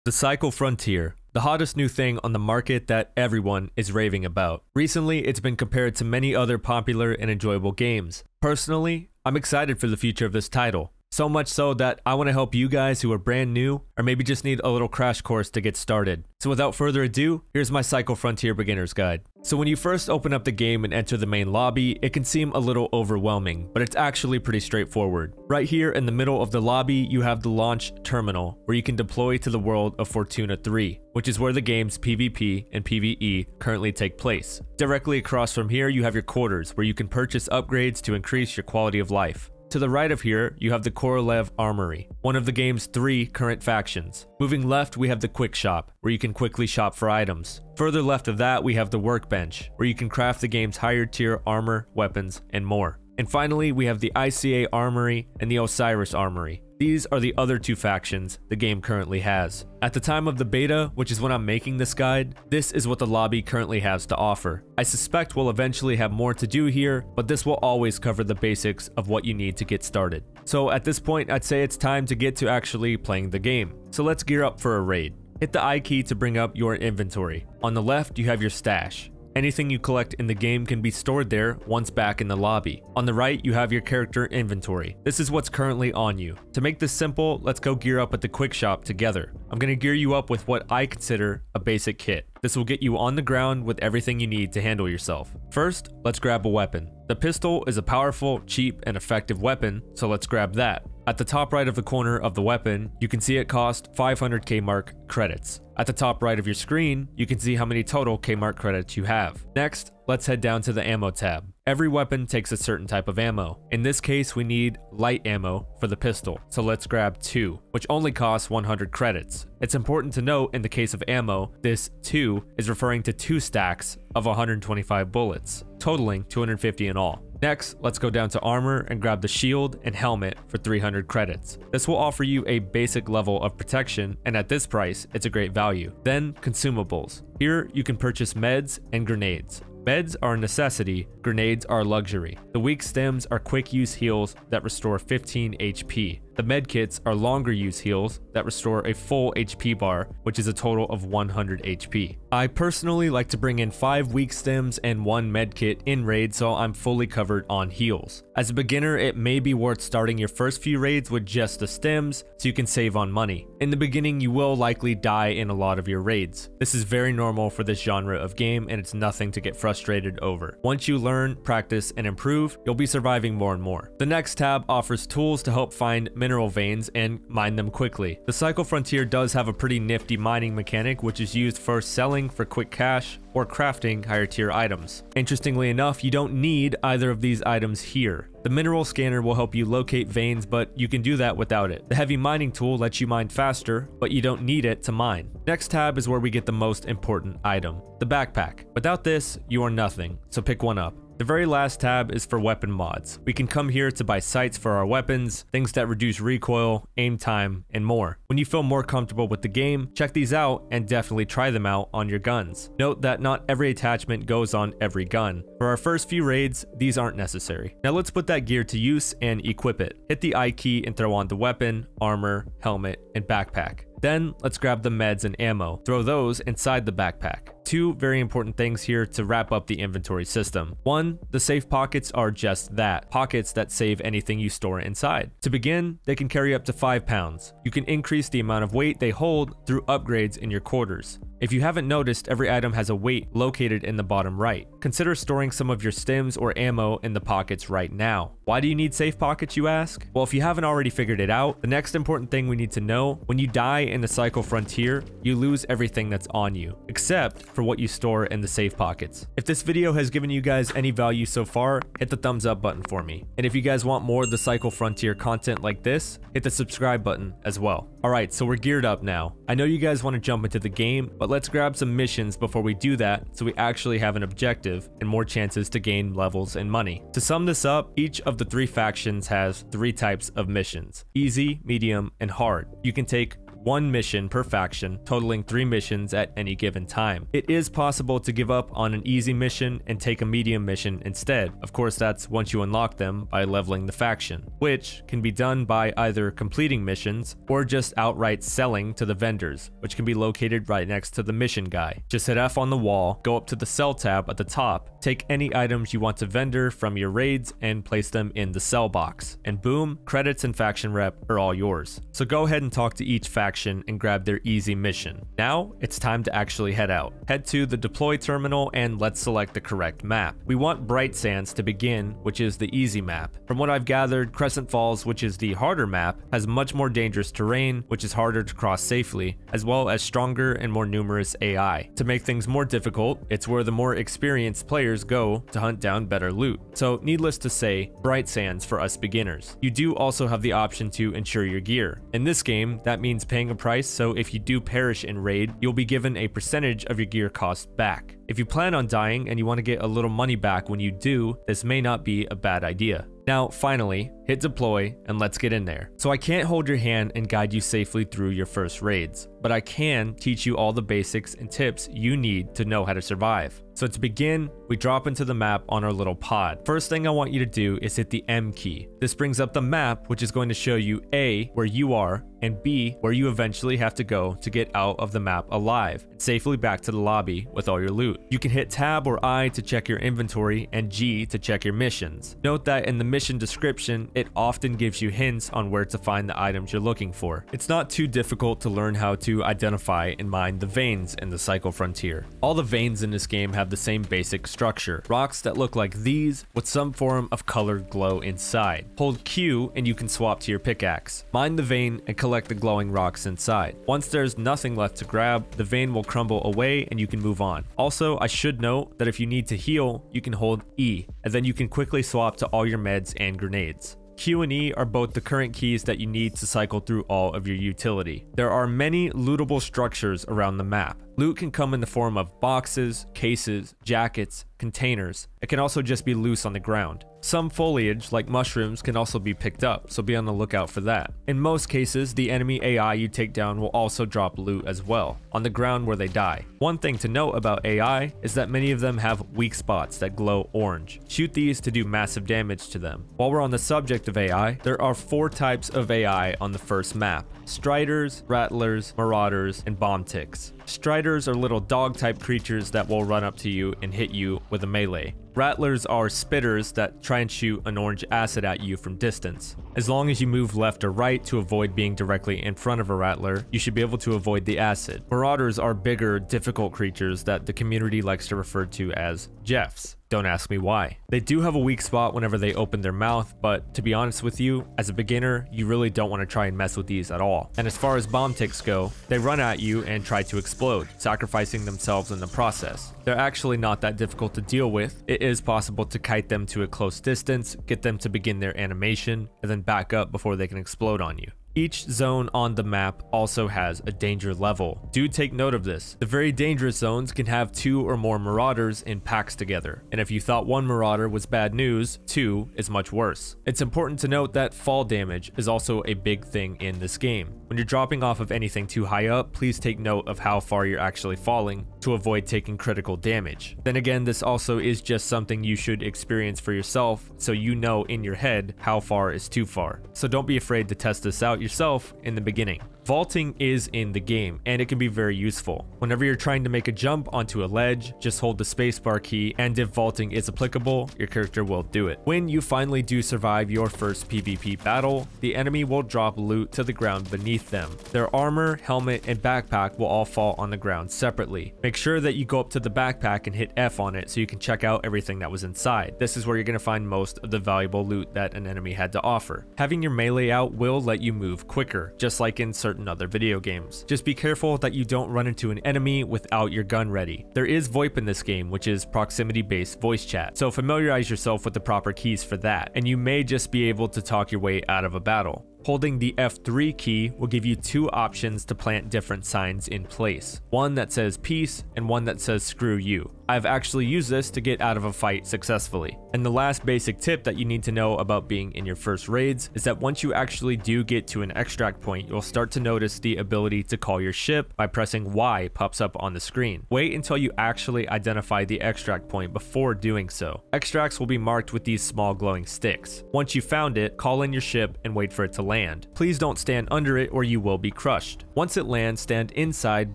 The Cycle Frontier, the hottest new thing on the market that everyone is raving about. Recently, it's been compared to many other popular and enjoyable games. Personally, I'm excited for the future of this title. So much so that I want to help you guys who are brand new or maybe just need a little crash course to get started. So without further ado, here's my Cycle Frontier Beginner's Guide. So when you first open up the game and enter the main lobby, it can seem a little overwhelming, but it's actually pretty straightforward. Right here in the middle of the lobby, you have the launch terminal, where you can deploy to the world of Fortuna 3, which is where the game's PvP and PvE currently take place. Directly across from here, you have your quarters, where you can purchase upgrades to increase your quality of life. To the right of here, you have the Korolev Armory, one of the game's 3 current factions. Moving left, we have the Quick Shop, where you can quickly shop for items. Further left of that, we have the Workbench, where you can craft the game's higher tier armor, weapons, and more. And finally, we have the ICA Armory and the Osiris Armory. These are the other 2 factions the game currently has. At the time of the beta, which is when I'm making this guide, this is what the lobby currently has to offer. I suspect we'll eventually have more to do here, but this will always cover the basics of what you need to get started. So at this point, I'd say it's time to get to actually playing the game. So let's gear up for a raid. Hit the I key to bring up your inventory. On the left, you have your stash. Anything you collect in the game can be stored there once back in the lobby. On the right, you have your character inventory. This is what's currently on you. To make this simple, let's go gear up at the Quick Shop together. I'm going to gear you up with what I consider a basic kit. This will get you on the ground with everything you need to handle yourself. First, let's grab a weapon. The pistol is a powerful, cheap, and effective weapon, so let's grab that. At the top right of the corner of the weapon, you can see it cost 500 Kmark credits. At the top right of your screen, you can see how many total Kmark credits you have. Next, let's head down to the ammo tab. Every weapon takes a certain type of ammo. In this case, we need light ammo for the pistol, so let's grab 2, which only costs 100 credits. It's important to note in the case of ammo, this 2 is referring to 2 stacks of 125 bullets, totaling 250 in all. Next, let's go down to armor and grab the shield and helmet for 300 credits. This will offer you a basic level of protection, and at this price, it's a great value. Then, consumables. Here, you can purchase meds and grenades. Meds are a necessity, grenades are a luxury. The weak stems are quick use heals that restore 15 HP. The medkits are longer use heals that restore a full HP bar, which is a total of 100 HP. I personally like to bring in 5 weak stems and 1 medkit in raid, so I'm fully covered on heals. As a beginner, it may be worth starting your first few raids with just the stems so you can save on money. In the beginning, you will likely die in a lot of your raids. This is very normal for this genre of game, and it's nothing to get frustrated over. Once you learn, practice, and improve, you'll be surviving more and more. The next tab offers tools to help find mineral veins and mine them quickly. The Cycle Frontier does have a pretty nifty mining mechanic, which is used for selling for quick cash or crafting higher tier items. Interestingly enough, you don't need either of these items here. The mineral scanner will help you locate veins, but you can do that without it. The heavy mining tool lets you mine faster, but you don't need it to mine. Next tab is where we get the most important item, the backpack. Without this, you are nothing, so pick one up. The very last tab is for weapon mods. We can come here to buy sights for our weapons, things that reduce recoil, aim time, and more. When you feel more comfortable with the game, check these out and definitely try them out on your guns. Note that not every attachment goes on every gun. For our first few raids, these aren't necessary. Now let's put that gear to use and equip it. Hit the I key and throw on the weapon, armor, helmet, and backpack. Then let's grab the meds and ammo. Throw those inside the backpack. 2 very important things here to wrap up the inventory system. 1, the safe pockets are just that, pockets that save anything you store inside. To begin, they can carry up to 5 pounds. You can increase the amount of weight they hold through upgrades in your quarters. If you haven't noticed, every item has a weight located in the bottom right. Consider storing some of your stims or ammo in the pockets right now. Why do you need safe pockets, you ask? Well, if you haven't already figured it out, the next important thing we need to know, when you die in the Cycle Frontier, you lose everything that's on you, except for what you store in the safe pockets. If this video has given you guys any value so far, hit the thumbs up button for me. And if you guys want more of the Cycle Frontier content like this, hit the subscribe button as well. Alright, so we're geared up now. I know you guys want to jump into the game, but let's grab some missions before we do that so we actually have an objective and more chances to gain levels and money. To sum this up, each of the 3 factions has 3 types of missions: easy, medium, and hard. You can take one mission per faction, totaling 3 missions at any given time. It is possible to give up on an easy mission and take a medium mission instead. Of course, that's once you unlock them by leveling the faction, which can be done by either completing missions or just outright selling to the vendors, which can be located right next to the mission guy. Just hit F on the wall, go up to the sell tab at the top, take any items you want to vendor from your raids and place them in the sell box, and boom, credits and faction rep are all yours. So go ahead and talk to each faction and grab their easy mission. Now it's time to actually head out. Head to the deploy terminal and let's select the correct map. We want Bright Sands to begin, which is the easy map. From what I've gathered, Crescent Falls, which is the harder map, has much more dangerous terrain, which is harder to cross safely, as well as stronger and more numerous AI. To make things more difficult, it's where the more experienced players go to hunt down better loot. So needless to say, Bright Sands for us beginners. You do also have the option to insure your gear. In this game, that means paying a price, so if you do perish in raid, you'll be given a percentage of your gear cost back. If you plan on dying and you want to get a little money back when you do, this may not be a bad idea. Now, finally, hit deploy and let's get in there. So I can't hold your hand and guide you safely through your first raids, but I can teach you all the basics and tips you need to know how to survive. So to begin, we drop into the map on our little pod. First thing I want you to do is hit the M key. This brings up the map, which is going to show you A, where you are, and B, where you eventually have to go to get out of the map alive and safely back to the lobby with all your loot. You can hit Tab or I to check your inventory and G to check your missions. Note that in the mission description, it often gives you hints on where to find the items you're looking for. It's not too difficult to learn how to identify and mine the veins in the Cycle Frontier. All the veins in this game have the same basic structure. Rocks that look like these with some form of colored glow inside. Hold Q and you can swap to your pickaxe. Mine the vein and collect the glowing rocks inside. Once there's nothing left to grab, the vein will crumble away and you can move on. Also, I should note that if you need to heal, you can hold E, and then you can quickly swap to all your meds and grenades. Q and E are both the current keys that you need to cycle through all of your utility. There are many lootable structures around the map. Loot can come in the form of boxes, cases, jackets, containers. It can also just be loose on the ground. Some foliage, like mushrooms, can also be picked up, so be on the lookout for that. In most cases, the enemy AI you take down will also drop loot as well, on the ground where they die. One thing to note about AI is that many of them have weak spots that glow orange. Shoot these to do massive damage to them. While we're on the subject of AI, there are 4 types of AI on the first map: Striders, Rattlers, Marauders, and Bomb Ticks. Striders are little dog-type creatures that will run up to you and hit you with a melee. Rattlers are spitters that try and shoot an orange acid at you from distance. As long as you move left or right to avoid being directly in front of a rattler, you should be able to avoid the acid. Marauders are bigger, difficult creatures that the community likes to refer to as Jeffs. Don't ask me why. They do have a weak spot whenever they open their mouth, but to be honest with you, as a beginner, you really don't want to try and mess with these at all. And as far as bomb ticks go, they run at you and try to explode, sacrificing themselves in the process. They're actually not that difficult to deal with. It is possible to kite them to a close distance, get them to begin their animation, and then back up before they can explode on you. Each zone on the map also has a danger level. Do take note of this. The very dangerous zones can have 2 or more marauders in packs together, and if you thought 1 marauder was bad news, 2 is much worse. It's important to note that fall damage is also a big thing in this game. When you're dropping off of anything too high up, please take note of how far you're actually falling to avoid taking critical damage. Then again, this also is just something you should experience for yourself, so you know in your head how far is too far. So don't be afraid to test this out yourself in the beginning. Vaulting is in the game, and it can be very useful. Whenever you're trying to make a jump onto a ledge, just hold the spacebar key, and if vaulting is applicable, your character will do it. When you finally do survive your first PvP battle, the enemy will drop loot to the ground beneath them. Their armor, helmet, and backpack will all fall on the ground separately. Make sure that you go up to the backpack and hit F on it so you can check out everything that was inside. This is where you're going to find most of the valuable loot that an enemy had to offer. Having your melee out will let you move quicker, just like in certain other video games. Just be careful that you don't run into an enemy without your gun ready. There is VoIP in this game, which is proximity-based voice chat, so familiarize yourself with the proper keys for that, and you may just be able to talk your way out of a battle. Holding the F3 key will give you two options to plant different signs in place. One that says peace and one that says screw you. I've actually used this to get out of a fight successfully. And the last basic tip that you need to know about being in your first raids is that once you actually do get to an extract point, you'll start to notice the ability to call your ship by pressing Y pops up on the screen. Wait until you actually identify the extract point before doing so. Extracts will be marked with these small glowing sticks. Once you found it, call in your ship and wait for it to land. Please don't stand under it or you will be crushed. Once it lands, stand inside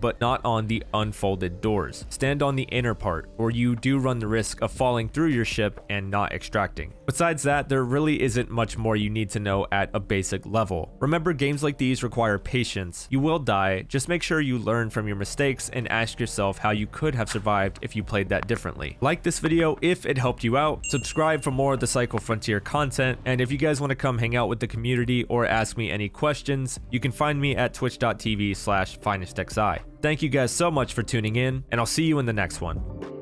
but not on the unfolded doors. Stand on the inner part, or you do run the risk of falling through your ship and not extracting. Besides that, there really isn't much more you need to know at a basic level. Remember, games like these require patience. You will die, just make sure you learn from your mistakes and ask yourself how you could have survived if you played that differently. Like this video if it helped you out, subscribe for more of the Psycho Frontier content, and if you guys want to come hang out with the community or ask me any questions, you can find me at twitch.tv/finestxi. Thank you guys so much for tuning in, and I'll see you in the next one.